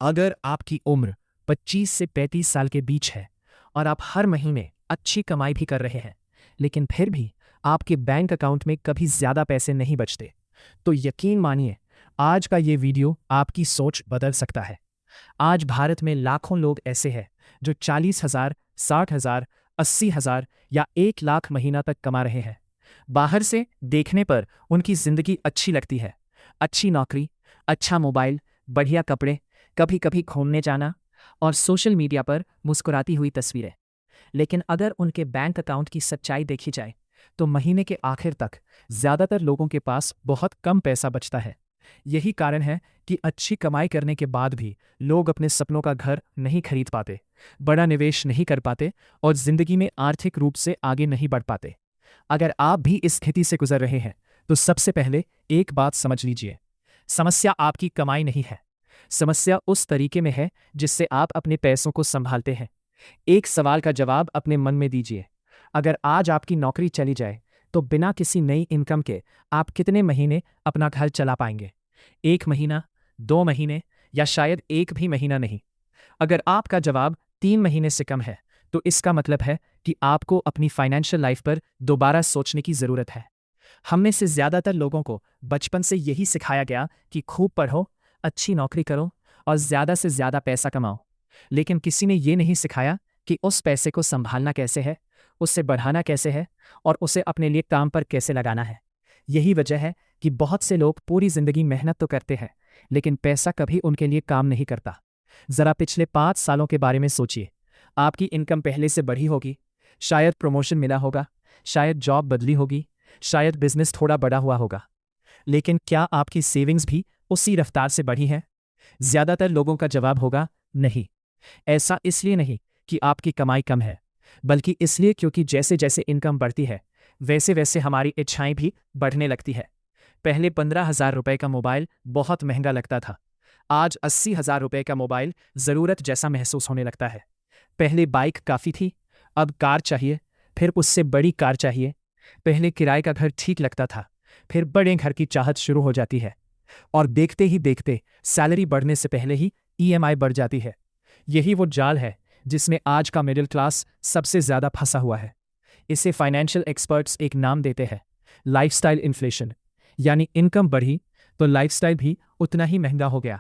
अगर आपकी उम्र 25 से 35 साल के बीच है और आप हर महीने अच्छी कमाई भी कर रहे हैं, लेकिन फिर भी आपके बैंक अकाउंट में कभी ज़्यादा पैसे नहीं बचते, तो यकीन मानिए, आज का ये वीडियो आपकी सोच बदल सकता है। आज भारत में लाखों लोग ऐसे हैं जो 40,000, 60,000, 80,000 या 1 लाख महीना तक कमा रहे हैं। बाहर से देखने पर उनकी जिंदगी अच्छी लगती है। अच्छी नौकरी, अच्छा मोबाइल, बढ़िया कपड़े, कभी कभी घूमने जाना और सोशल मीडिया पर मुस्कुराती हुई तस्वीरें। लेकिन अगर उनके बैंक अकाउंट की सच्चाई देखी जाए तो महीने के आखिर तक ज्यादातर लोगों के पास बहुत कम पैसा बचता है। यही कारण है कि अच्छी कमाई करने के बाद भी लोग अपने सपनों का घर नहीं खरीद पाते, बड़ा निवेश नहीं कर पाते और जिंदगी में आर्थिक रूप से आगे नहीं बढ़ पाते। अगर आप भी इस स्थिति से गुजर रहे हैं तो सबसे पहले एक बात समझ लीजिए। समस्या आपकी कमाई नहीं है। समस्या उस तरीके में है जिससे आप अपने पैसों को संभालते हैं। एक सवाल का जवाब अपने मन में दीजिए। अगर आज आपकी नौकरी चली जाए तो बिना किसी नई इनकम के आप कितने महीने अपना घर चला पाएंगे? 1 महीना, 2 महीने या शायद एक भी महीना नहीं? अगर आपका जवाब 3 महीने से कम है तो इसका मतलब है कि आपको अपनी फाइनेंशियल लाइफ पर दोबारा सोचने की जरूरत है। हम में से ज्यादातर लोगों को बचपन से यही सिखाया गया कि खूब पढ़ो, अच्छी नौकरी करो और ज्यादा से ज्यादा पैसा कमाओ। लेकिन किसी ने ये नहीं सिखाया कि उस पैसे को संभालना कैसे है, उससे बढ़ाना कैसे है और उसे अपने लिए काम पर कैसे लगाना है। यही वजह है कि बहुत से लोग पूरी जिंदगी मेहनत तो करते हैं, लेकिन पैसा कभी उनके लिए काम नहीं करता। जरा पिछले 5 सालों के बारे में सोचिए। आपकी इनकम पहले से बढ़ी होगी, शायद प्रमोशन मिला होगा, शायद जॉब बदली होगी, शायद बिजनेस थोड़ा बड़ा हुआ होगा। लेकिन क्या आपकी सेविंग्स भी उसी रफ्तार से बढ़ी है? ज्यादातर लोगों का जवाब होगा नहीं। ऐसा इसलिए नहीं कि आपकी कमाई कम है, बल्कि इसलिए क्योंकि जैसे जैसे इनकम बढ़ती है वैसे वैसे हमारी इच्छाएं भी बढ़ने लगती है। पहले 15,000 रुपए का मोबाइल बहुत महंगा लगता था। आज 80,000 रुपए का मोबाइल जरूरत जैसा महसूस होने लगता है। पहले बाइक काफ़ी थी, अब कार चाहिए, फिर उससे बड़ी कार चाहिए। पहले किराए का घर ठीक लगता था, फिर बड़े घर की चाहत शुरू हो जाती है। और देखते ही देखते सैलरी बढ़ने से पहले ही ईएमआई बढ़ जाती है। यही वो जाल है जिसमें आज का मिडिल क्लास सबसे ज्यादा फंसा हुआ है। इसे फाइनेंशियल एक्सपर्ट्स एक नाम देते हैं, लाइफस्टाइल इन्फ्लेशन। यानी इनकम बढ़ी तो लाइफस्टाइल भी उतना ही महंगा हो गया।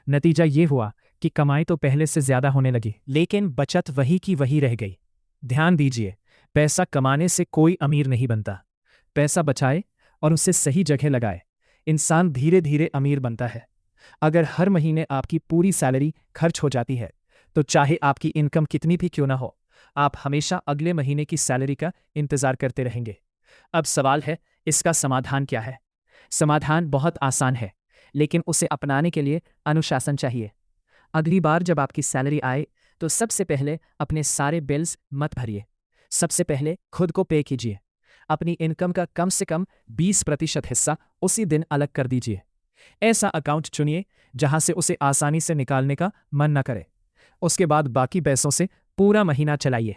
नतीजा ये हुआ कि कमाई तो पहले से ज्यादा होने लगी, लेकिन बचत वही की वही रह गई। ध्यान दीजिए, पैसा कमाने से कोई अमीर नहीं बनता। पैसा बचाए और उसे सही जगह लगाए, इंसान धीरे धीरे अमीर बनता है। अगर हर महीने आपकी पूरी सैलरी खर्च हो जाती है तो चाहे आपकी इनकम कितनी भी क्यों ना हो, आप हमेशा अगले महीने की सैलरी का इंतजार करते रहेंगे। अब सवाल है, इसका समाधान क्या है? समाधान बहुत आसान है, लेकिन उसे अपनाने के लिए अनुशासन चाहिए। अगली बार जब आपकी सैलरी आए तो सबसे पहले अपने सारे बिल्स मत भरिए। सबसे पहले खुद को पे कीजिए। अपनी इनकम का कम से कम 20% हिस्सा उसी दिन अलग कर दीजिए। ऐसा अकाउंट चुनिए जहां से उसे आसानी से निकालने का मन न करे। उसके बाद बाकी पैसों से पूरा महीना चलाइए।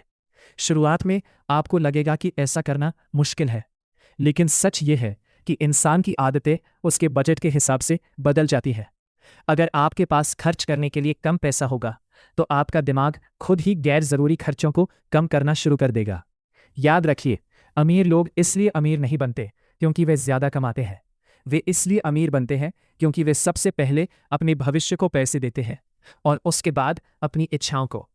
शुरुआत में आपको लगेगा कि ऐसा करना मुश्किल है, लेकिन सच ये है कि इंसान की आदतें उसके बजट के हिसाब से बदल जाती है। अगर आपके पास खर्च करने के लिए कम पैसा होगा तो आपका दिमाग खुद ही गैर जरूरी खर्चों को कम करना शुरू कर देगा। याद रखिए, अमीर लोग इसलिए अमीर नहीं बनते क्योंकि वे ज्यादा कमाते हैं। वे इसलिए अमीर बनते हैं क्योंकि वे सबसे पहले अपने भविष्य को पैसे देते हैं और उसके बाद अपनी इच्छाओं को।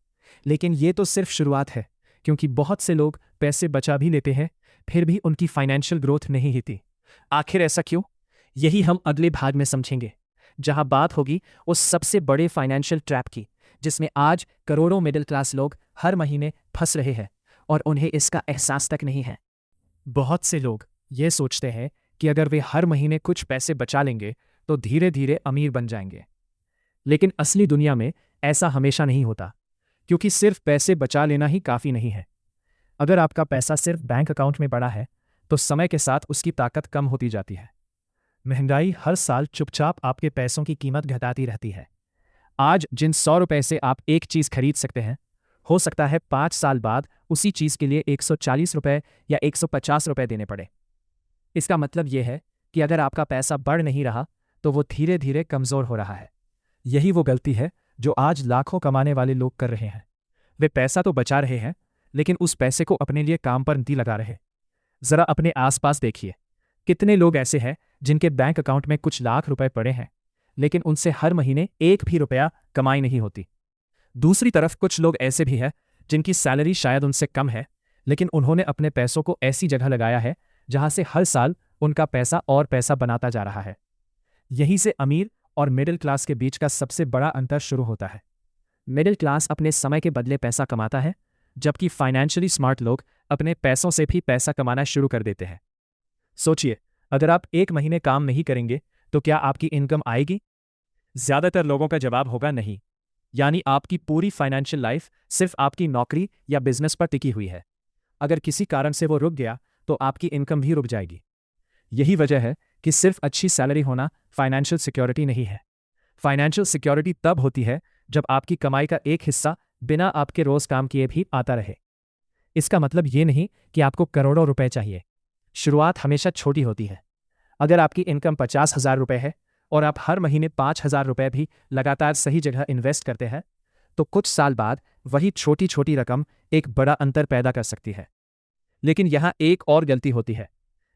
लेकिन ये तो सिर्फ शुरुआत है, क्योंकि बहुत से लोग पैसे बचा भी लेते हैं फिर भी उनकी फाइनेंशियल ग्रोथ नहीं होती। आखिर ऐसा क्यों? यही हम अगले भाग में समझेंगे, जहां बात होगी उस सबसे बड़े फाइनेंशियल ट्रैप की जिसमें आज करोड़ों मिडिल क्लास लोग हर महीने फंस रहे हैं और उन्हें इसका एहसास तक नहीं है। बहुत से लोग ये सोचते हैं कि अगर वे हर महीने कुछ पैसे बचा लेंगे तो धीरे धीरे अमीर बन जाएंगे। लेकिन असली दुनिया में ऐसा हमेशा नहीं होता, क्योंकि सिर्फ पैसे बचा लेना ही काफ़ी नहीं है। अगर आपका पैसा सिर्फ बैंक अकाउंट में पड़ा है तो समय के साथ उसकी ताकत कम होती जाती है। महंगाई हर साल चुपचाप आपके पैसों की कीमत घटाती रहती है। आज जिन 100 रुपए से आप एक चीज़ खरीद सकते हैं, हो सकता है 5 साल बाद उसी चीज़ के लिए 140 रुपए या 150 रुपए देने पड़े। इसका मतलब यह है कि अगर आपका पैसा बढ़ नहीं रहा तो वो धीरे धीरे कमज़ोर हो रहा है। यही वो गलती है जो आज लाखों कमाने वाले लोग कर रहे हैं। वे पैसा तो बचा रहे हैं, लेकिन उस पैसे को अपने लिए काम पर नहीं लगा रहे। जरा अपने आसपास देखिए, कितने लोग ऐसे हैं जिनके बैंक अकाउंट में कुछ लाख रुपए पड़े हैं, लेकिन उनसे हर महीने एक भी रुपया कमाई नहीं होती। दूसरी तरफ कुछ लोग ऐसे भी हैं जिनकी सैलरी शायद उनसे कम है, लेकिन उन्होंने अपने पैसों को ऐसी जगह लगाया है जहां से हर साल उनका पैसा और पैसा बनाता जा रहा है। यहीं से अमीर और मिडिल क्लास के बीच का सबसे बड़ा अंतर शुरू होता है। मिडिल क्लास अपने समय के बदले पैसा कमाता है, जबकि फाइनेंशियली स्मार्ट लोग अपने पैसों से भी पैसा कमाना शुरू कर देते हैं। सोचिए, अगर आप एक महीने काम नहीं करेंगे तो क्या आपकी इनकम आएगी? ज्यादातर लोगों का जवाब होगा नहीं। यानी आपकी पूरी फाइनेंशियल लाइफ सिर्फ आपकी नौकरी या बिजनेस पर टिकी हुई है। अगर किसी कारण से वो रुक गया तो आपकी इनकम भी रुक जाएगी। यही वजह है कि सिर्फ अच्छी सैलरी होना फाइनेंशियल सिक्योरिटी नहीं है। फाइनेंशियल सिक्योरिटी तब होती है जब आपकी कमाई का एक हिस्सा बिना आपके रोज काम किए भी आता रहे। इसका मतलब ये नहीं कि आपको करोड़ों रुपए चाहिए। शुरुआत हमेशा छोटी होती है। अगर आपकी इनकम 50,000 रुपए है और आप हर महीने 5,000 रुपए भी लगातार सही जगह इन्वेस्ट करते हैं, तो कुछ साल बाद वही छोटी छोटी रकम एक बड़ा अंतर पैदा कर सकती है। लेकिन यहां एक और गलती होती है।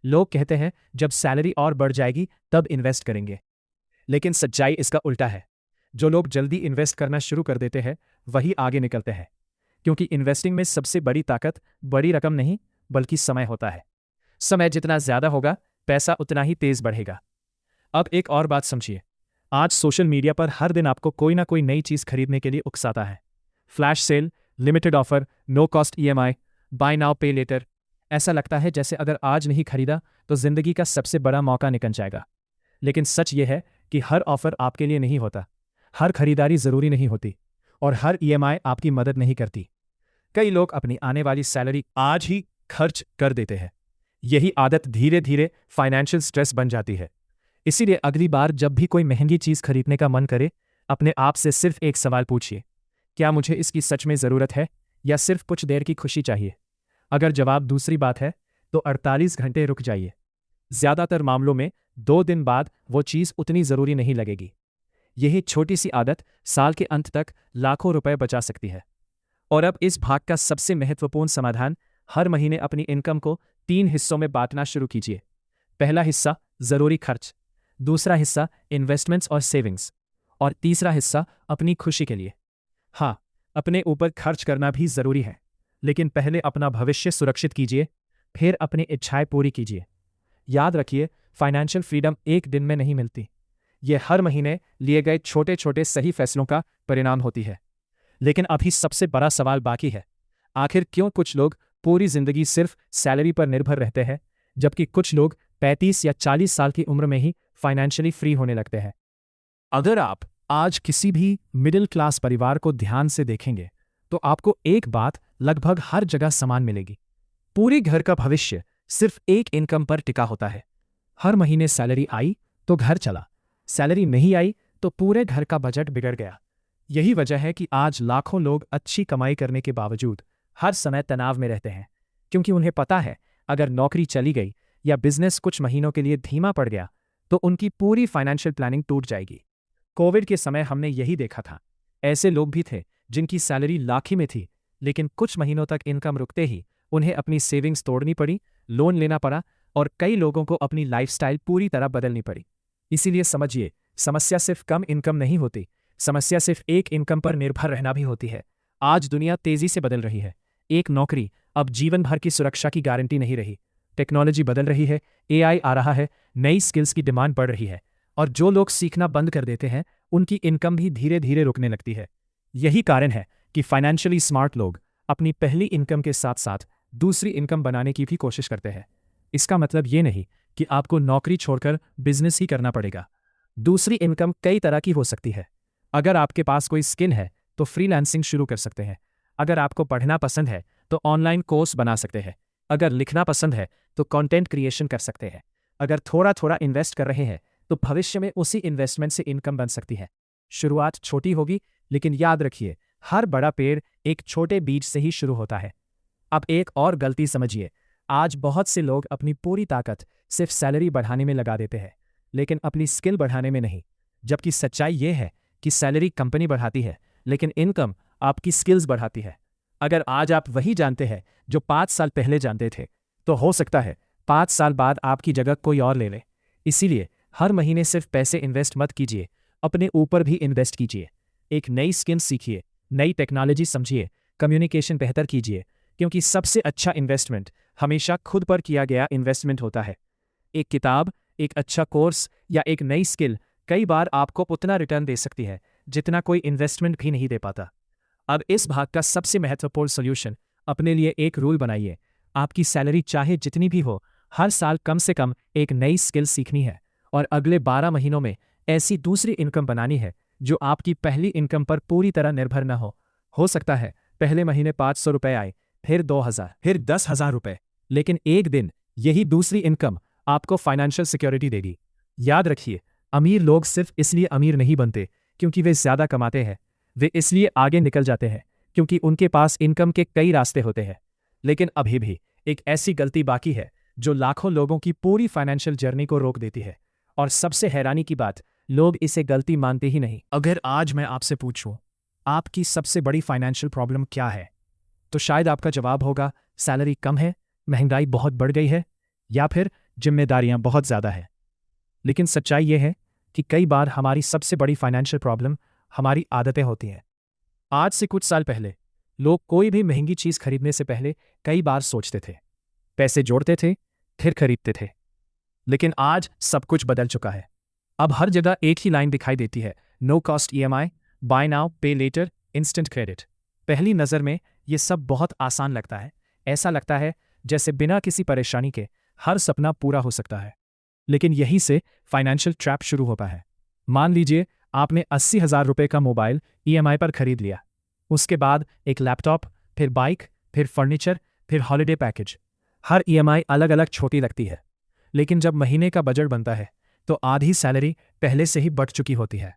लोग कहते हैं जब सैलरी और बढ़ जाएगी तब इन्वेस्ट करेंगे। लेकिन सच्चाई इसका उल्टा है। जो लोग जल्दी इन्वेस्ट करना शुरू कर देते हैं वही आगे निकलते हैं, क्योंकि इन्वेस्टिंग में सबसे बड़ी ताकत बड़ी रकम नहीं बल्कि समय होता है। समय जितना ज्यादा होगा, पैसा उतना ही तेज बढ़ेगा। अब एक और बात समझिए, आज सोशल मीडिया पर हर दिन आपको कोई ना कोई नई चीज खरीदने के लिए उकसाता है। Flash sale, limited offer, no cost EMI, buy now pay later. ऐसा लगता है जैसे अगर आज नहीं खरीदा तो जिंदगी का सबसे बड़ा मौका निकल जाएगा। लेकिन सच यह है कि हर ऑफर आपके लिए नहीं होता, हर खरीदारी जरूरी नहीं होती, और हर ईएमआई आपकी मदद नहीं करती। कई लोग अपनी आने वाली सैलरी आज ही खर्च कर देते हैं। यही आदत धीरे धीरे फाइनेंशियल स्ट्रेस बन जाती है। इसीलिए अगली बार जब भी कोई महंगी चीज खरीदने का मन करे, अपने आप से सिर्फ एक सवाल पूछिए, क्या मुझे इसकी सच में जरूरत है या सिर्फ कुछ देर की खुशी चाहिए? अगर जवाब दूसरी बात है तो 48 घंटे रुक जाइए। ज्यादातर मामलों में 2 दिन बाद वो चीज उतनी जरूरी नहीं लगेगी। यही छोटी सी आदत साल के अंत तक लाखों रुपए बचा सकती है। और अब इस भाग का सबसे महत्वपूर्ण समाधान, हर महीने अपनी इनकम को 3 हिस्सों में बांटना शुरू कीजिए। पहला हिस्सा जरूरी खर्च, दूसरा हिस्सा इन्वेस्टमेंट्स और सेविंग्स, और तीसरा हिस्सा अपनी खुशी के लिए। हाँ, अपने ऊपर खर्च करना भी जरूरी है, लेकिन पहले अपना भविष्य सुरक्षित कीजिए, फिर अपनी इच्छाएं पूरी कीजिए। याद रखिए, फाइनेंशियल फ्रीडम एक दिन में नहीं मिलती। यह हर महीने लिए गए छोटे छोटे सही फैसलों का परिणाम होती है। लेकिन अभी सबसे बड़ा सवाल बाकी है, आखिर क्यों कुछ लोग पूरी जिंदगी सिर्फ सैलरी पर निर्भर रहते हैं, जबकि कुछ लोग 35 या 40 साल की उम्र में ही फाइनेंशियली फ्री होने लगते हैं? अगर आप आज किसी भी मिडिल क्लास परिवार को ध्यान से देखेंगे तो आपको एक बात लगभग हर जगह समान मिलेगी। पूरे घर का भविष्य सिर्फ एक इनकम पर टिका होता है। हर महीने सैलरी आई तो घर चला, सैलरी नहीं आई तो पूरे घर का बजट बिगड़ गया। यही वजह है कि आज लाखों लोग अच्छी कमाई करने के बावजूद हर समय तनाव में रहते हैं, क्योंकि उन्हें पता है अगर नौकरी चली गई या बिजनेस कुछ महीनों के लिए धीमा पड़ गया तो उनकी पूरी फाइनेंशियल प्लानिंग टूट जाएगी। कोविड के समय हमने यही देखा था। ऐसे लोग भी थे जिनकी सैलरी लाख ही में थी, लेकिन कुछ महीनों तक इनकम रुकते ही उन्हें अपनी सेविंग्स तोड़नी पड़ी, लोन लेना पड़ा, और कई लोगों को अपनी लाइफस्टाइल पूरी तरह बदलनी पड़ी। इसीलिए समझिए, समस्या सिर्फ कम इनकम नहीं होती, समस्या सिर्फ एक इनकम पर निर्भर रहना भी होती है। आज दुनिया तेजी से बदल रही है। एक नौकरी अब जीवन भर की सुरक्षा की गारंटी नहीं रही। टेक्नोलॉजी बदल रही है, एआई आ रहा है, नई स्किल्स की डिमांड बढ़ रही है, और जो लोग सीखना बंद कर देते हैं उनकी इनकम भी धीरे धीरे रुकने लगती है। यही कारण है कि फाइनेंशियली स्मार्ट लोग अपनी पहली इनकम के साथ साथ दूसरी इनकम बनाने की भी कोशिश करते हैं। इसका मतलब ये नहीं कि आपको नौकरी छोड़कर बिजनेस ही करना पड़ेगा। दूसरी इनकम कई तरह की हो सकती है। अगर आपके पास कोई स्किल है तो फ्रीलांसिंग शुरू कर सकते हैं। अगर आपको पढ़ना पसंद है तो ऑनलाइन कोर्स बना सकते हैं। अगर लिखना पसंद है तो कंटेंट क्रिएशन कर सकते हैं। अगर थोड़ा थोड़ा इन्वेस्ट कर रहे हैं तो भविष्य में उसी इन्वेस्टमेंट से इनकम बन सकती है। शुरुआत छोटी होगी, लेकिन याद रखिए, हर बड़ा पेड़ एक छोटे बीज से ही शुरू होता है। अब एक और गलती समझिए, आज बहुत से लोग अपनी पूरी ताकत सिर्फ सैलरी बढ़ाने में लगा देते हैं, लेकिन अपनी स्किल बढ़ाने में नहीं। जबकि सच्चाई यह है कि सैलरी कंपनी बढ़ाती है, लेकिन इनकम आपकी स्किल्स बढ़ाती है। अगर आज आप वही जानते हैं जो 5 साल पहले जानते थे, तो हो सकता है 5 साल बाद आपकी जगह कोई और ले ले। इसीलिए हर महीने सिर्फ पैसे इन्वेस्ट मत कीजिए, अपने ऊपर भी इन्वेस्ट कीजिए। एक नई स्किल सीखिए, नई टेक्नोलॉजी समझिए, कम्युनिकेशन बेहतर कीजिए, क्योंकि सबसे अच्छा इन्वेस्टमेंट हमेशा खुद पर किया गया इन्वेस्टमेंट होता है। एक किताब, एक अच्छा कोर्स या एक नई स्किल कई बार आपको उतना रिटर्न दे सकती है जितना कोई इन्वेस्टमेंट भी नहीं दे पाता। अब इस भाग का सबसे महत्वपूर्ण सॉल्यूशन, अपने लिए एक रूल बनाइए। आपकी सैलरी चाहे जितनी भी हो, हर साल कम से कम एक नई स्किल सीखनी है और अगले 12 महीनों में ऐसी दूसरी इनकम बनानी है जो आपकी पहली इनकम पर पूरी तरह निर्भर न हो। हो सकता है पहले महीने 500 रुपये आए, फिर 2000, फिर 10,000 रुपये, लेकिन एक दिन यही दूसरी इनकम आपको फाइनेंशियल सिक्योरिटी देगी। याद रखिए, अमीर लोग सिर्फ इसलिए अमीर नहीं बनते क्योंकि वे ज्यादा कमाते हैं, वे इसलिए आगे निकल जाते हैं क्योंकि उनके पास इनकम के कई रास्ते होते हैं। लेकिन अभी भी एक ऐसी गलती बाकी है जो लाखों लोगों की पूरी फाइनेंशियल जर्नी को रोक देती है, और सबसे हैरानी की बात, लोग इसे गलती मानते ही नहीं। अगर आज मैं आपसे पूछूं, आपकी सबसे बड़ी फाइनेंशियल प्रॉब्लम क्या है, तो शायद आपका जवाब होगा सैलरी कम है, महंगाई बहुत बढ़ गई है, या फिर जिम्मेदारियां बहुत ज़्यादा है। लेकिन सच्चाई यह है कि कई बार हमारी सबसे बड़ी फाइनेंशियल प्रॉब्लम हमारी आदतें होती हैं। आज से कुछ साल पहले लोग कोई भी महंगी चीज़ खरीदने से पहले कई बार सोचते थे, पैसे जोड़ते थे, फिर खरीदते थे। लेकिन आज सब कुछ बदल चुका है। अब हर जगह एक ही लाइन दिखाई देती है, no cost EMI, buy now pay later, instant credit. पहली नज़र में ये सब बहुत आसान लगता है, ऐसा लगता है जैसे बिना किसी परेशानी के हर सपना पूरा हो सकता है। लेकिन यहीं से फाइनेंशियल ट्रैप शुरू होता है। मान लीजिए आपने 80,000 रुपये का मोबाइल EMI पर खरीद लिया, उसके बाद एक लैपटॉप, फिर बाइक, फिर फर्नीचर, फिर हॉलिडे पैकेज। हर EMI अलग अलग छोटी लगती है, लेकिन जब महीने का बजट बनता है तो आधी सैलरी पहले से ही बढ़ चुकी होती है।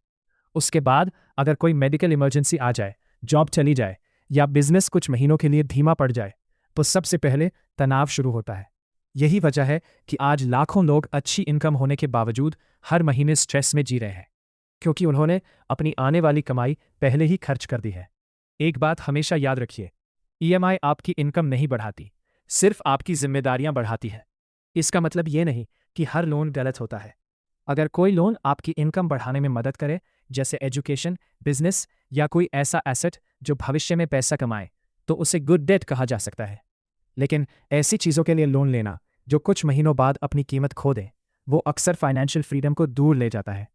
उसके बाद अगर कोई मेडिकल इमरजेंसी आ जाए, जॉब चली जाए या बिजनेस कुछ महीनों के लिए धीमा पड़ जाए, तो सबसे पहले तनाव शुरू होता है। यही वजह है कि आज लाखों लोग अच्छी इनकम होने के बावजूद हर महीने स्ट्रेस में जी रहे हैं, क्योंकि उन्होंने अपनी आने वाली कमाई पहले ही खर्च कर दी है। एक बात हमेशा याद रखिए, EMI आपकी इनकम नहीं बढ़ाती, सिर्फ आपकी जिम्मेदारियां बढ़ाती है। इसका मतलब ये नहीं कि हर लोन गलत होता है। अगर कोई लोन आपकी इनकम बढ़ाने में मदद करे, जैसे एजुकेशन, बिजनेस या कोई ऐसा एसेट जो भविष्य में पैसा कमाए, तो उसे गुड डेट कहा जा सकता है। लेकिन ऐसी चीज़ों के लिए लोन लेना जो कुछ महीनों बाद अपनी कीमत खो दे, वो अक्सर फाइनेंशियल फ्रीडम को दूर ले जाता है।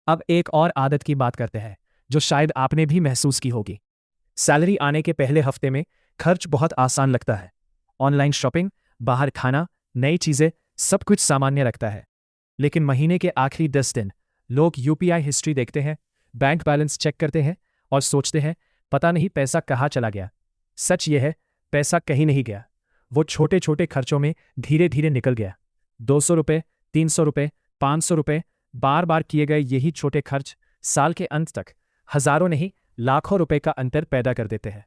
अब एक और आदत की बात करते हैं जो शायद आपने भी महसूस की होगी। सैलरी आने के पहले हफ्ते में खर्च बहुत आसान लगता है। ऑनलाइन शॉपिंग, बाहर खाना, नई चीज़ें, सब कुछ सामान्य लगता है। लेकिन महीने के आखिरी 10 दिन लोग UPI हिस्ट्री देखते हैं, बैंक बैलेंस चेक करते हैं और सोचते हैं पता नहीं पैसा कहाँ चला गया। सच यह है, पैसा कहीं नहीं गया, वो छोटे छोटे खर्चों में धीरे धीरे निकल गया। 200 रुपये, 300 रुपये, 500 रुपये, बार बार किए गए यही छोटे खर्च साल के अंत तक हजारों नहीं लाखों रुपए का अंतर पैदा कर देते हैं।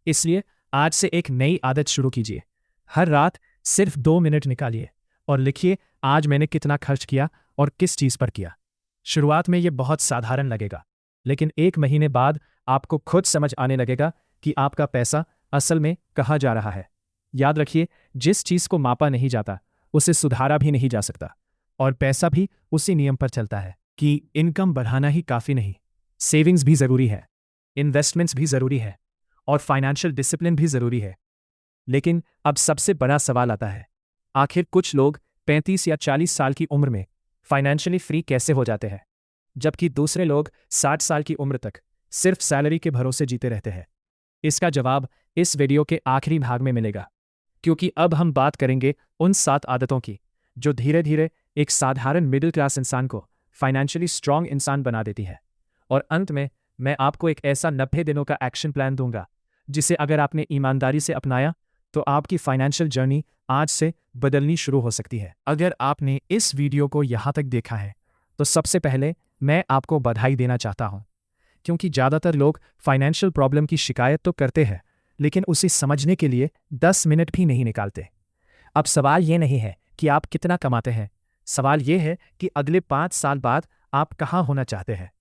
इसलिए आज से एक नई आदत शुरू कीजिए। हर रात सिर्फ 2 मिनट निकालिए और लिखिए आज मैंने कितना खर्च किया और किस चीज़ पर किया। शुरुआत में यह बहुत साधारण लगेगा, लेकिन 1 महीने बाद आपको खुद समझ आने लगेगा कि आपका पैसा असल में कहाँ जा रहा है। याद रखिए, जिस चीज़ को मापा नहीं जाता उसे सुधारा भी नहीं जा सकता, और पैसा भी उसी नियम पर चलता है कि इनकम बढ़ाना ही काफ़ी नहीं, सेविंग्स भी ज़रूरी है, इन्वेस्टमेंट्स भी ज़रूरी है और फाइनेंशियल डिसिप्लिन भी ज़रूरी है। लेकिन अब सबसे बड़ा सवाल आता है, आखिर कुछ लोग 35 या 40 साल की उम्र में फाइनेंशियली फ्री कैसे हो जाते हैं, जबकि दूसरे लोग 60 साल की उम्र तक सिर्फ सैलरी के भरोसे जीते रहते हैं। इसका जवाब इस वीडियो के आखिरी भाग में मिलेगा, क्योंकि अब हम बात करेंगे उन 7 आदतों की जो धीरे धीरे एक साधारण मिडिल क्लास इंसान को फाइनेंशियली स्ट्रांग इंसान बना देती है। और अंत में मैं आपको एक ऐसा 90 दिनों का एक्शन प्लान दूंगा जिसे अगर आपने ईमानदारी से अपनाया तो आपकी फाइनेंशियल जर्नी आज से बदलनी शुरू हो सकती है। अगर आपने इस वीडियो को यहाँ तक देखा है तो सबसे पहले मैं आपको बधाई देना चाहता हूँ, क्योंकि ज़्यादातर लोग फाइनेंशियल प्रॉब्लम की शिकायत तो करते हैं लेकिन उसे समझने के लिए 10 मिनट भी नहीं निकालते। अब सवाल ये नहीं है कि आप कितना कमाते हैं, सवाल ये है कि अगले 5 साल बाद आप कहाँ होना चाहते हैं।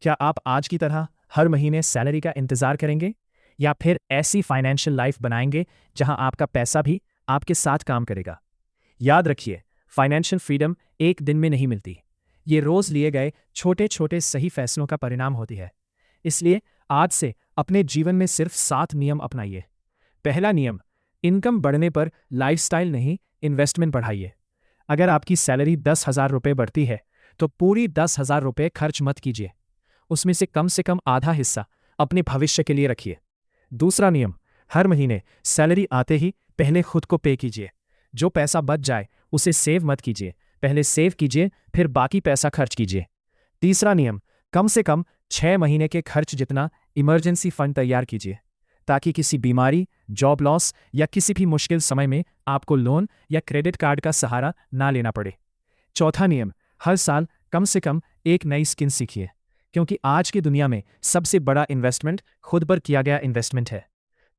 क्या आप आज की तरह हर महीने सैलरी का इंतजार करेंगे, या फिर ऐसी फाइनेंशियल लाइफ बनाएंगे जहां आपका पैसा भी आपके साथ काम करेगा? याद रखिए, फाइनेंशियल फ्रीडम एक दिन में नहीं मिलती। ये रोज लिए गए छोटे छोटे सही फैसलों का परिणाम होती है। इसलिए आज से अपने जीवन में सिर्फ 7 नियम अपनाइए। पहला नियम, इनकम बढ़ने पर लाइफस्टाइल नहीं, इन्वेस्टमेंट बढ़ाइए। अगर आपकी सैलरी 10,000 रुपये बढ़ती है तो पूरी 10,000 रुपये खर्च मत कीजिए। उसमें से कम आधा हिस्सा अपने भविष्य के लिए रखिए। दूसरा नियम, हर महीने सैलरी आते ही पहले खुद को पे कीजिए। जो पैसा बच जाए उसे सेव मत कीजिए, पहले सेव कीजिए फिर बाकी पैसा खर्च कीजिए। तीसरा नियम, कम से कम 6 महीने के खर्च जितना इमरजेंसी फंड तैयार कीजिए, ताकि किसी बीमारी, जॉब लॉस या किसी भी मुश्किल समय में आपको लोन या क्रेडिट कार्ड का सहारा ना लेना पड़े। चौथा नियम, हर साल कम से कम एक नई स्किल सीखिए, क्योंकि आज की दुनिया में सबसे बड़ा इन्वेस्टमेंट खुद पर किया गया इन्वेस्टमेंट है।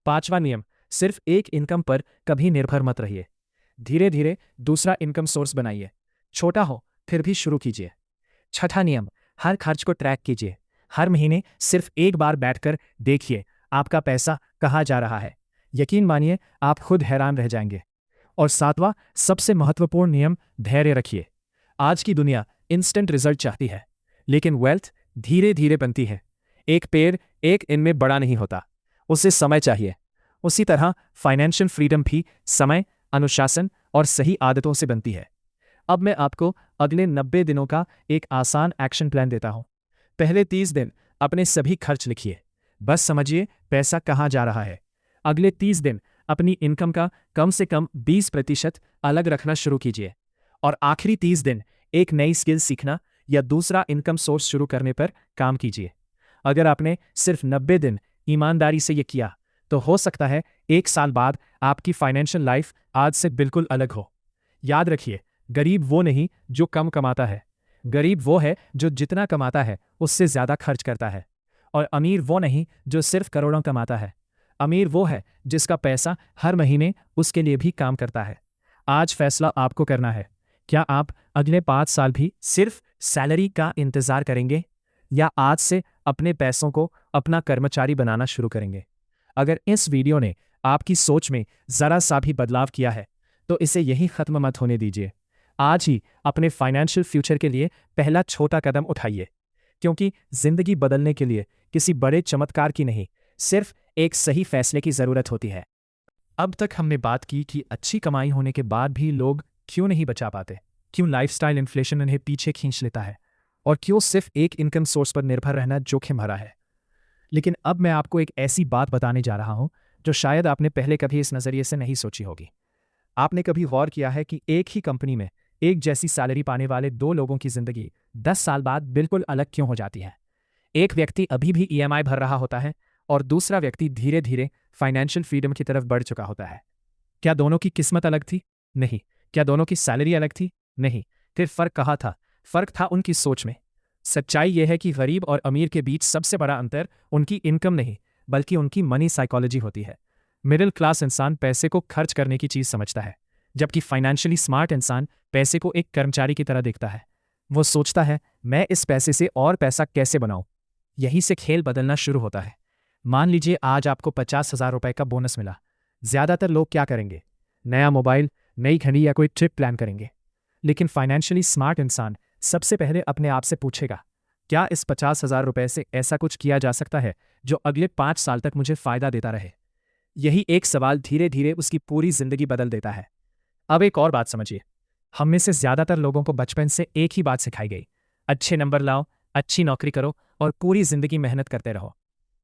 पांचवा नियम, सिर्फ एक इनकम पर कभी निर्भर मत रहिए। धीरे धीरे दूसरा इनकम सोर्स बनाइए, छोटा हो फिर भी शुरू कीजिए। छठा नियम, हर खर्च को ट्रैक कीजिए। हर महीने सिर्फ एक बार बैठकर देखिए आपका पैसा कहाँ जा रहा है। यकीन मानिए, आप खुद हैरान रह जाएंगे। और सातवां, सबसे महत्वपूर्ण नियम, धैर्य रखिए। आज की दुनिया इंस्टेंट रिजल्ट चाहती है, लेकिन वेल्थ धीरे धीरे बनती है। एक पेड़ एक दिन में बड़ा नहीं होता, उसे समय चाहिए। उसी तरह फाइनेंशियल फ्रीडम भी समय, अनुशासन और सही आदतों से बनती है। अब मैं आपको अगले 90 दिनों का एक आसान एक्शन प्लान देता हूं। पहले 30 दिन अपने सभी खर्च लिखिए, बस समझिए पैसा कहाँ जा रहा है। अगले 30 दिन अपनी इनकम का कम से कम 20% अलग रखना शुरू कीजिए। और आखिरी 30 दिन एक नई स्किल सीखना या दूसरा इनकम सोर्स शुरू करने पर काम कीजिए। अगर आपने सिर्फ 90 दिन ईमानदारी से ये किया, तो हो सकता है 1 साल बाद आपकी फाइनेंशियल लाइफ आज से बिल्कुल अलग हो। याद रखिए, गरीब वो नहीं जो कम कमाता है, गरीब वो है जो जितना कमाता है उससे ज्यादा खर्च करता है। और अमीर वो नहीं जो सिर्फ करोड़ों कमाता है, अमीर वो है जिसका पैसा हर महीने उसके लिए भी काम करता है। आज फैसला आपको करना है, क्या आप अगले 5 साल भी सिर्फ सैलरी का इंतजार करेंगे, या आज से अपने पैसों को अपना कर्मचारी बनाना शुरू करेंगे? अगर इस वीडियो ने आपकी सोच में जरा सा भी बदलाव किया है, तो इसे यहीं खत्म मत होने दीजिए। आज ही अपने फाइनेंशियल फ्यूचर के लिए पहला छोटा कदम उठाइए, क्योंकि जिंदगी बदलने के लिए किसी बड़े चमत्कार की नहीं, सिर्फ एक सही फैसले की जरूरत होती है। अब तक हमने बात की कि अच्छी कमाई होने के बाद भी लोग क्यों नहीं बचा पाते, क्यों लाइफस्टाइल इन्फ्लेशन उन्हें पीछे खींच लेता है, और क्यों सिर्फ एक इनकम सोर्स पर निर्भर रहना जोखिम भरा है। लेकिन अब मैं आपको एक ऐसी बात बताने जा रहा हूं जो शायद आपने पहले कभी इस नज़रिए से नहीं सोची होगी। आपने कभी गौर किया है कि एक ही कंपनी में एक जैसी सैलरी पाने वाले 2 लोगों की जिंदगी 10 साल बाद बिल्कुल अलग क्यों हो जाती है? एक व्यक्ति अभी भी ईएमआई भर रहा होता है और दूसरा व्यक्ति धीरे धीरे फाइनेंशियल फ्रीडम की तरफ बढ़ चुका होता है। क्या दोनों की किस्मत अलग थी? नहीं। क्या दोनों की सैलरी अलग थी? नहीं। फिर फर्क कहाँ था? फर्क था उनकी सोच में। सच्चाई यह है कि गरीब और अमीर के बीच सबसे बड़ा अंतर उनकी इनकम नहीं, बल्कि उनकी मनी साइकोलॉजी होती है। मिडिल क्लास इंसान पैसे को खर्च करने की चीज समझता है, जबकि फाइनेंशियली स्मार्ट इंसान पैसे को एक कर्मचारी की तरह देखता है। वो सोचता है, मैं इस पैसे से और पैसा कैसे बनाऊं? यहीं से खेल बदलना शुरू होता है। मान लीजिए आज आपको 50,000 रुपए का बोनस मिला। ज्यादातर लोग क्या करेंगे? नया मोबाइल, नई घड़ी या कोई ट्रिप प्लान करेंगे। लेकिन फाइनेंशियली स्मार्ट इंसान सबसे पहले अपने आप से पूछेगा, क्या इस 50,000 रुपए से ऐसा कुछ किया जा सकता है जो अगले 5 साल तक मुझे फायदा देता रहे? यही एक सवाल धीरे धीरे उसकी पूरी जिंदगी बदल देता है। अब एक और बात समझिए, हम में से ज्यादातर लोगों को बचपन से एक ही बात सिखाई गई, अच्छे नंबर लाओ, अच्छी नौकरी करो और पूरी जिंदगी मेहनत करते रहो।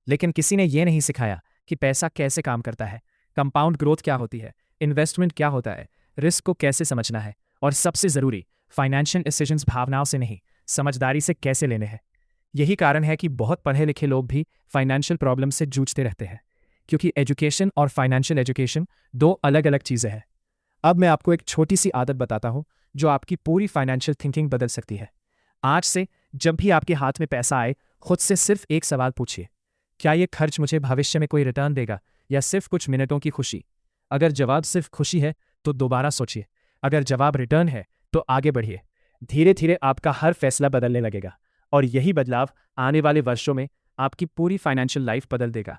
लेकिन किसी ने यह नहीं सिखाया कि पैसा कैसे काम करता है, कंपाउंड ग्रोथ क्या होती है, इन्वेस्टमेंट क्या होता है, रिस्क को कैसे समझना है, और सबसे जरूरी, फाइनेंशियल डिसीजंस भावनाओं से नहीं, समझदारी से कैसे लेने हैं। यही कारण है कि बहुत पढ़े लिखे लोग भी फाइनेंशियल प्रॉब्लम से जूझते रहते हैं, क्योंकि एजुकेशन और फाइनेंशियल एजुकेशन 2 अलग अलग चीज़ें हैं। अब मैं आपको एक छोटी सी आदत बताता हूं जो आपकी पूरी फाइनेंशियल थिंकिंग बदल सकती है। आज से जब भी आपके हाथ में पैसा आए, खुद से सिर्फ एक सवाल पूछिए, क्या ये खर्च मुझे भविष्य में कोई रिटर्न देगा या सिर्फ कुछ मिनटों की खुशी? अगर जवाब सिर्फ खुशी है तो दोबारा सोचिए, अगर जवाब रिटर्न है तो आगे बढ़िए। धीरे धीरे आपका हर फैसला बदलने लगेगा। और यही बदलाव आने वाले वर्षों में आपकी पूरी फाइनेंशियल लाइफ बदल देगा।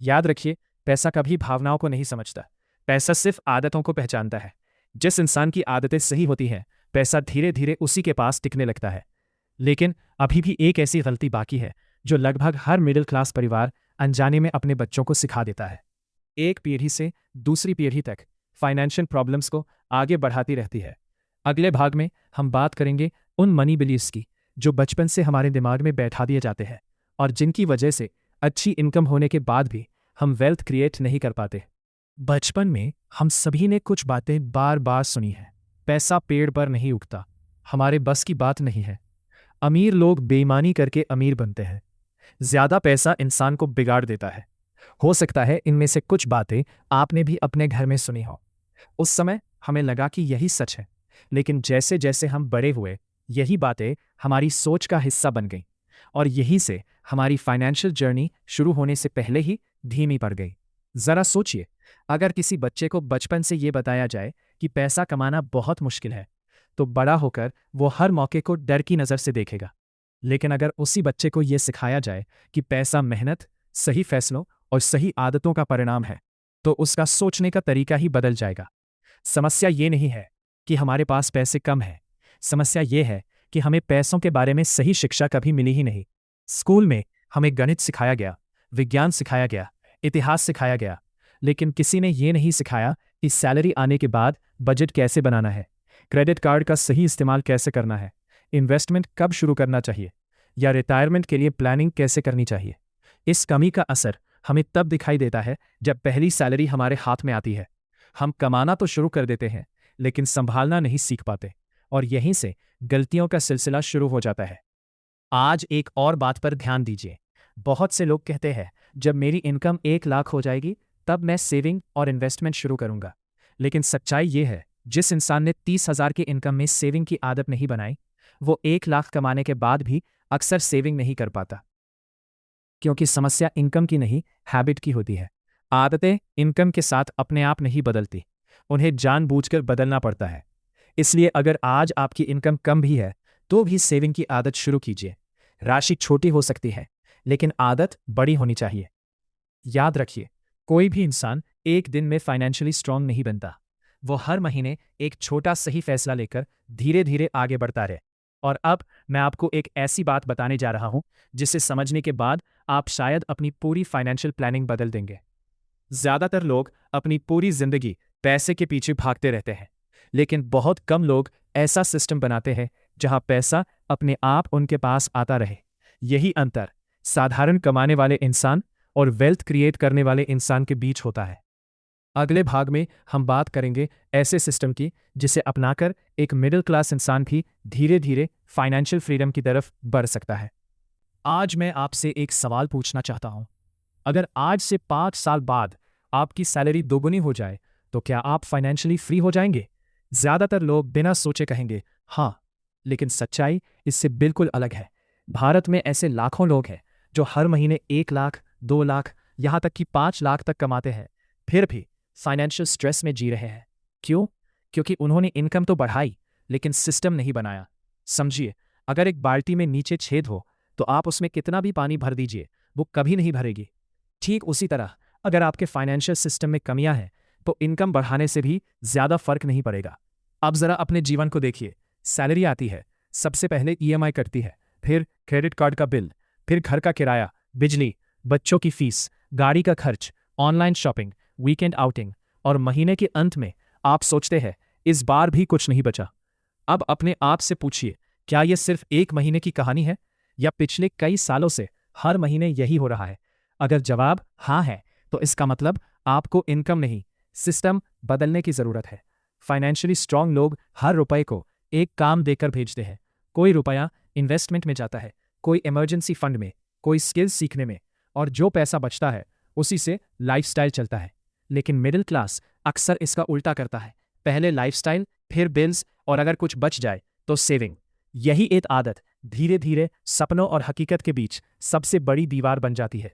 याद रखिए, पैसा कभी भावनाओं को नहीं समझता, पैसा सिर्फ आदतों को पहचानता है। जिस इंसान की आदतें सही होती हैं, पैसा धीरे धीरे उसी के पास टिकने लगता है। लेकिन अभी भी एक ऐसी गलती बाकी है जो लगभग हर मिडिल क्लास परिवार अनजाने में अपने बच्चों को सिखा देता है। एक पीढ़ी से दूसरी पीढ़ी तक फाइनेंशियल प्रॉब्लम्स को आगे बढ़ाती रहती है। अगले भाग में हम बात करेंगे उन मनी बिलीव्स की जो बचपन से हमारे दिमाग में बैठा दिए जाते हैं और जिनकी वजह से अच्छी इनकम होने के बाद भी हम वेल्थ क्रिएट नहीं कर पाते। बचपन में हम सभी ने कुछ बातें बार बार सुनी हैं। पैसा पेड़ पर नहीं उगता, हमारे बस की बात नहीं है, अमीर लोग बेईमानी करके अमीर बनते हैं, ज्यादा पैसा इंसान को बिगाड़ देता है। हो सकता है इनमें से कुछ बातें आपने भी अपने घर में सुनी हो। उस समय हमें लगा कि यही सच है, लेकिन जैसे जैसे हम बड़े हुए यही बातें हमारी सोच का हिस्सा बन गईं और यही से हमारी फाइनेंशियल जर्नी शुरू होने से पहले ही धीमी पड़ गई। जरा सोचिए, अगर किसी बच्चे को बचपन से ये बताया जाए कि पैसा कमाना बहुत मुश्किल है, तो बड़ा होकर वो हर मौके को डर की नज़र से देखेगा। लेकिन अगर उसी बच्चे को ये सिखाया जाए कि पैसा मेहनत, सही फैसलों और सही आदतों का परिणाम है, तो उसका सोचने का तरीका ही बदल जाएगा। समस्या ये नहीं है कि हमारे पास पैसे कम हैं, समस्या ये है कि हमें पैसों के बारे में सही शिक्षा कभी मिली ही नहीं। स्कूल में हमें गणित सिखाया गया, विज्ञान सिखाया गया, इतिहास सिखाया गया, लेकिन किसी ने ये नहीं सिखाया कि सैलरी आने के बाद बजट कैसे बनाना है, क्रेडिट कार्ड का सही इस्तेमाल कैसे करना है, इन्वेस्टमेंट कब शुरू करना चाहिए या रिटायरमेंट के लिए प्लानिंग कैसे करनी चाहिए। इस कमी का असर हमें तब दिखाई देता है जब पहली सैलरी हमारे हाथ में आती है। हम कमाना तो शुरू कर देते हैं, लेकिन संभालना नहीं सीख पाते और यहीं से गलतियों का सिलसिला शुरू हो जाता है। आज एक और बात पर ध्यान दीजिए। बहुत से लोग कहते हैं, जब मेरी इनकम 1 लाख हो जाएगी तब मैं सेविंग और इन्वेस्टमेंट शुरू करूंगा। लेकिन सच्चाई ये है, जिस इंसान ने 30,000 की इनकम में सेविंग की आदत नहीं बनाई, वो 1 लाख कमाने के बाद भी अक्सर सेविंग नहीं कर पाता। क्योंकि समस्या इनकम की नहीं, हैबिट की होती है। आदतें इनकम के साथ अपने आप नहीं बदलती, उन्हें जानबूझकर बदलना पड़ता है। इसलिए अगर आज आपकी इनकम कम भी है तो भी सेविंग की आदत शुरू कीजिए। राशि छोटी हो सकती है, लेकिन आदत बड़ी होनी चाहिए। याद रखिए, कोई भी इंसान एक दिन में फाइनेंशियली स्ट्रांग नहीं बनता। वो हर महीने एक छोटा सही फैसला लेकर धीरे धीरे आगे बढ़ता रहे। और अब मैं आपको एक ऐसी बात बताने जा रहा हूं जिसे समझने के बाद आप शायद अपनी पूरी फाइनेंशियल प्लानिंग बदल देंगे। ज्यादातर लोग अपनी पूरी जिंदगी पैसे के पीछे भागते रहते हैं, लेकिन बहुत कम लोग ऐसा सिस्टम बनाते हैं जहां पैसा अपने आप उनके पास आता रहे। यही अंतर साधारण कमाने वाले इंसान और वेल्थ क्रिएट करने वाले इंसान के बीच होता है। अगले भाग में हम बात करेंगे ऐसे सिस्टम की जिसे अपनाकर एक मिडिल क्लास इंसान भी धीरे धीरे फाइनेंशियल फ्रीडम की तरफ बढ़ सकता है। आज मैं आपसे एक सवाल पूछना चाहता हूं। अगर आज से 5 साल बाद आपकी सैलरी दोगुनी हो जाए तो क्या आप फाइनेंशियली फ्री हो जाएंगे? ज्यादातर लोग बिना सोचे कहेंगे हाँ, लेकिन सच्चाई इससे बिल्कुल अलग है। भारत में ऐसे लाखों लोग हैं जो हर महीने 1 लाख, 2 लाख, यहां तक कि 5 लाख तक कमाते हैं, फिर भी फाइनेंशियल स्ट्रेस में जी रहे हैं। क्यों? क्योंकि उन्होंने इनकम तो बढ़ाई, लेकिन सिस्टम नहीं बनाया। समझिए, अगर एक बाल्टी में नीचे छेद हो तो आप उसमें कितना भी पानी भर दीजिए, वो कभी नहीं भरेगी। ठीक उसी तरह अगर आपके फाइनेंशियल सिस्टम में कमियां हैं तो इनकम बढ़ाने से भी ज्यादा फर्क नहीं पड़ेगा। अब जरा अपने जीवन को देखिए। सैलरी आती है, सबसे पहले ईएमआई कटती है, फिर क्रेडिट कार्ड का बिल, फिर घर का किराया, बिजली, बच्चों की फीस, गाड़ी का खर्च, ऑनलाइन शॉपिंग, वीकेंड आउटिंग, और महीने के अंत में आप सोचते हैं इस बार भी कुछ नहीं बचा। अब अपने आप से पूछिए, क्या यह सिर्फ एक महीने की कहानी है या पिछले कई सालों से हर महीने यही हो रहा है? अगर जवाब हाँ है तो इसका मतलब आपको इनकम नहीं, सिस्टम बदलने की जरूरत है। फाइनेंशियली स्ट्रांग लोग हर रुपए को एक काम देकर भेजते हैं। कोई रुपया इन्वेस्टमेंट में जाता है, कोई इमरजेंसी फंड में, कोई स्किल्स सीखने में, और जो पैसा बचता है उसी से लाइफस्टाइल चलता है। लेकिन मिडिल क्लास अक्सर इसका उल्टा करता है, पहले लाइफस्टाइल, फिर बिल्स, और अगर कुछ बच जाए तो सेविंग। यही एक आदत धीरे धीरे सपनों और हकीकत के बीच सबसे बड़ी दीवार बन जाती है।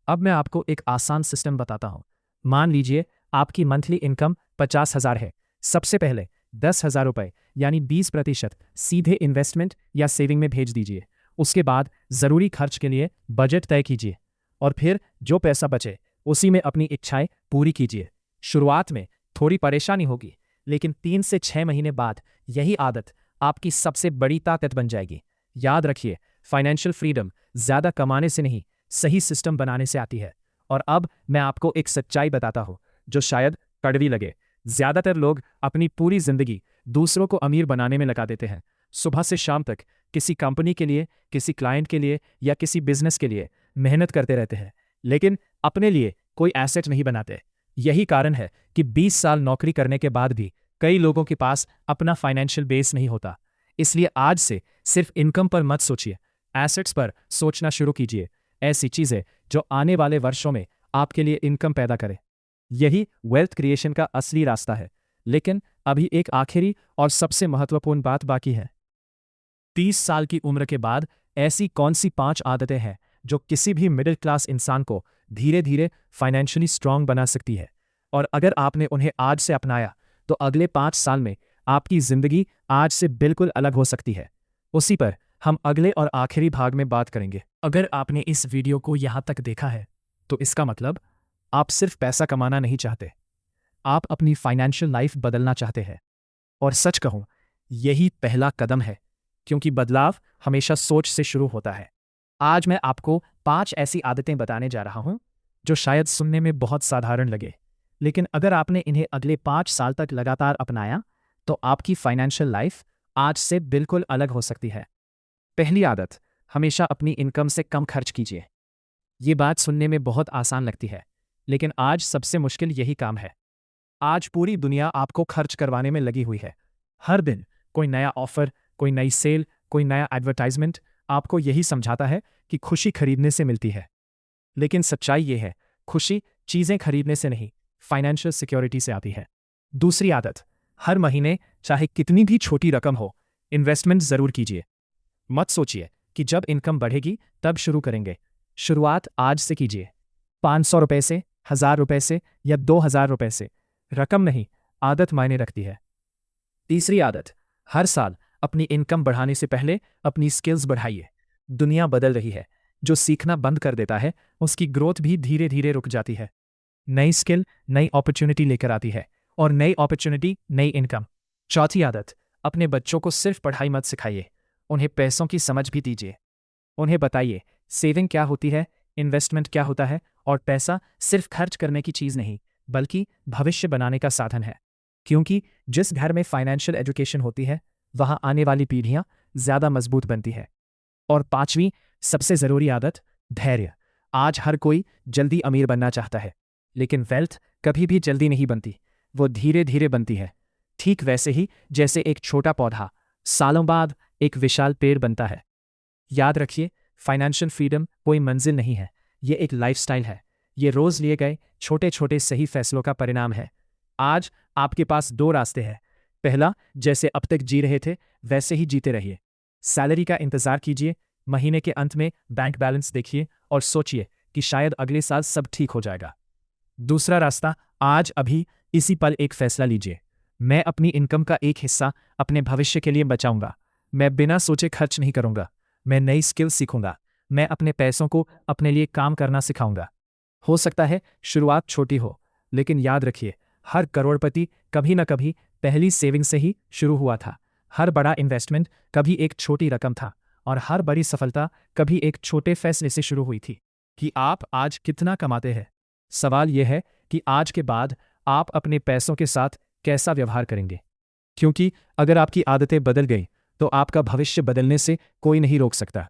अब मैं आपको एक आसान सिस्टम बताता हूं। मान लीजिए आपकी मंथली इनकम 50,000 है। सबसे पहले 10,000 रुपए यानी 20% सीधे इन्वेस्टमेंट या सेविंग में भेज दीजिए उसके बाद ज़रूरी खर्च के लिए बजट तय कीजिए और फिर जो पैसा बचे उसी में अपनी इच्छाएं पूरी कीजिए। शुरुआत में थोड़ी परेशानी होगी, लेकिन 3 से 6 महीने बाद यही आदत आपकी सबसे बड़ी ताकत बन जाएगी। याद रखिए, फाइनेंशियल फ्रीडम ज़्यादा कमाने से नहीं, सही सिस्टम बनाने से आती है। और अब मैं आपको एक सच्चाई बताता हूँ जो शायद कड़वी लगे। ज़्यादातर लोग अपनी पूरी ज़िंदगी दूसरों को अमीर बनाने में लगा देते हैं। सुबह से शाम तक किसी कंपनी के लिए, किसी क्लाइंट के लिए या किसी बिजनेस के लिए मेहनत करते रहते हैं, लेकिन अपने लिए कोई एसेट नहीं बनाते। यही कारण है कि 20 साल नौकरी करने के बाद भी कई लोगों के पास अपना फाइनेंशियल बेस नहीं होता। इसलिए आज से सिर्फ इनकम पर मत सोचिए, एसेट्स पर सोचना शुरू कीजिए। ऐसी चीज़ें जो आने वाले वर्षों में आपके लिए इनकम पैदा करें। यही वेल्थ क्रिएशन का असली रास्ता है। लेकिन अभी एक आखिरी और सबसे महत्वपूर्ण बात बाकी है। 30 साल की उम्र के बाद ऐसी कौन सी 5 आदतें हैं जो किसी भी मिडिल क्लास इंसान को धीरे धीरे फाइनेंशियली स्ट्रांग बना सकती है? और अगर आपने उन्हें आज से अपनाया तो अगले 5 साल में आपकी जिंदगी आज से बिल्कुल अलग हो सकती है। उसी पर हम अगले और आखिरी भाग में बात करेंगे। अगर आपने इस वीडियो को यहाँ तक देखा है तो इसका मतलब आप सिर्फ पैसा कमाना नहीं चाहते, आप अपनी फाइनेंशियल लाइफ बदलना चाहते हैं। और सच कहूं, यही पहला कदम है, क्योंकि बदलाव हमेशा सोच से शुरू होता है। आज मैं आपको 5 ऐसी आदतें बताने जा रहा हूं जो शायद सुनने में बहुत साधारण लगे, लेकिन अगर आपने इन्हें अगले 5 साल तक लगातार अपनाया तो आपकी फाइनेंशियल लाइफ आज से बिल्कुल अलग हो सकती है। पहली आदत, हमेशा अपनी इनकम से कम खर्च कीजिए। ये बात सुनने में बहुत आसान लगती है, लेकिन आज सबसे मुश्किल यही काम है। आज पूरी दुनिया आपको खर्च करवाने में लगी हुई है। हर दिन कोई नया ऑफर, कोई नई सेल, कोई नया एडवर्टाइजमेंट आपको यही समझाता है कि खुशी खरीदने से मिलती है। लेकिन सच्चाई ये है, खुशी चीज़ें खरीदने से नहीं, फाइनेंशियल सिक्योरिटी से आती है। दूसरी आदत, हर महीने चाहे कितनी भी छोटी रकम हो, इन्वेस्टमेंट ज़रूर कीजिए। मत सोचिए कि जब इनकम बढ़ेगी तब शुरू करेंगे। शुरुआत आज से कीजिए। 500 रुपये से, 1000 रुपये से या 2000 रुपये से। रकम नहीं, आदत मायने रखती है। तीसरी आदत, हर साल अपनी इनकम बढ़ाने से पहले अपनी स्किल्स बढ़ाइए। दुनिया बदल रही है, जो सीखना बंद कर देता है उसकी ग्रोथ भी धीरे धीरे रुक जाती है। नई स्किल नई अपॉर्चुनिटी लेकर आती है, और नई अपॉर्चुनिटी नई इनकम। चौथी आदत, अपने बच्चों को सिर्फ पढ़ाई मत सिखाइए, उन्हें पैसों की समझ भी दीजिए। उन्हें बताइए सेविंग क्या होती है, इन्वेस्टमेंट क्या होता है, और पैसा सिर्फ खर्च करने की चीज़ नहीं बल्कि भविष्य बनाने का साधन है। क्योंकि जिस घर में फाइनेंशियल एजुकेशन होती है वहाँ आने वाली पीढ़ियाँ ज़्यादा मजबूत बनती है। और पांचवी सबसे ज़रूरी आदत, धैर्य। आज हर कोई जल्दी अमीर बनना चाहता है, लेकिन वेल्थ कभी भी जल्दी नहीं बनती, वो धीरे धीरे बनती है। ठीक वैसे ही जैसे एक छोटा पौधा सालों बाद एक विशाल पेड़ बनता है। याद रखिए, फाइनेंशियल फ्रीडम कोई मंजिल नहीं है, ये एक लाइफस्टाइल है। ये रोज़ लिए गए छोटे छोटे सही फैसलों का परिणाम है। आज आपके पास 2 रास्ते हैं। पहला, जैसे अब तक जी रहे थे वैसे ही जीते रहिए। सैलरी का इंतज़ार कीजिए, महीने के अंत में बैंक बैलेंस देखिए और सोचिए कि शायद अगले साल सब ठीक हो जाएगा। दूसरा रास्ता, आज अभी इसी पल एक फैसला लीजिए। मैं अपनी इनकम का एक हिस्सा अपने भविष्य के लिए बचाऊंगा। मैं बिना सोचे खर्च नहीं करूंगा। मैं नई स्किल सीखूंगा। मैं अपने पैसों को अपने लिए काम करना सिखाऊंगा। हो सकता है शुरुआत छोटी हो, लेकिन याद रखिए, हर करोड़पति कभी न कभी पहली सेविंग से ही शुरू हुआ था। हर बड़ा इन्वेस्टमेंट कभी एक छोटी रकम था, और हर बड़ी सफलता कभी एक छोटे फैसले से शुरू हुई थी। कि आप आज कितना कमाते हैं, सवाल यह है कि आज के बाद आप अपने पैसों के साथ कैसा व्यवहार करेंगे। क्योंकि अगर आपकी आदतें बदल गई तो आपका भविष्य बदलने से कोई नहीं रोक सकता।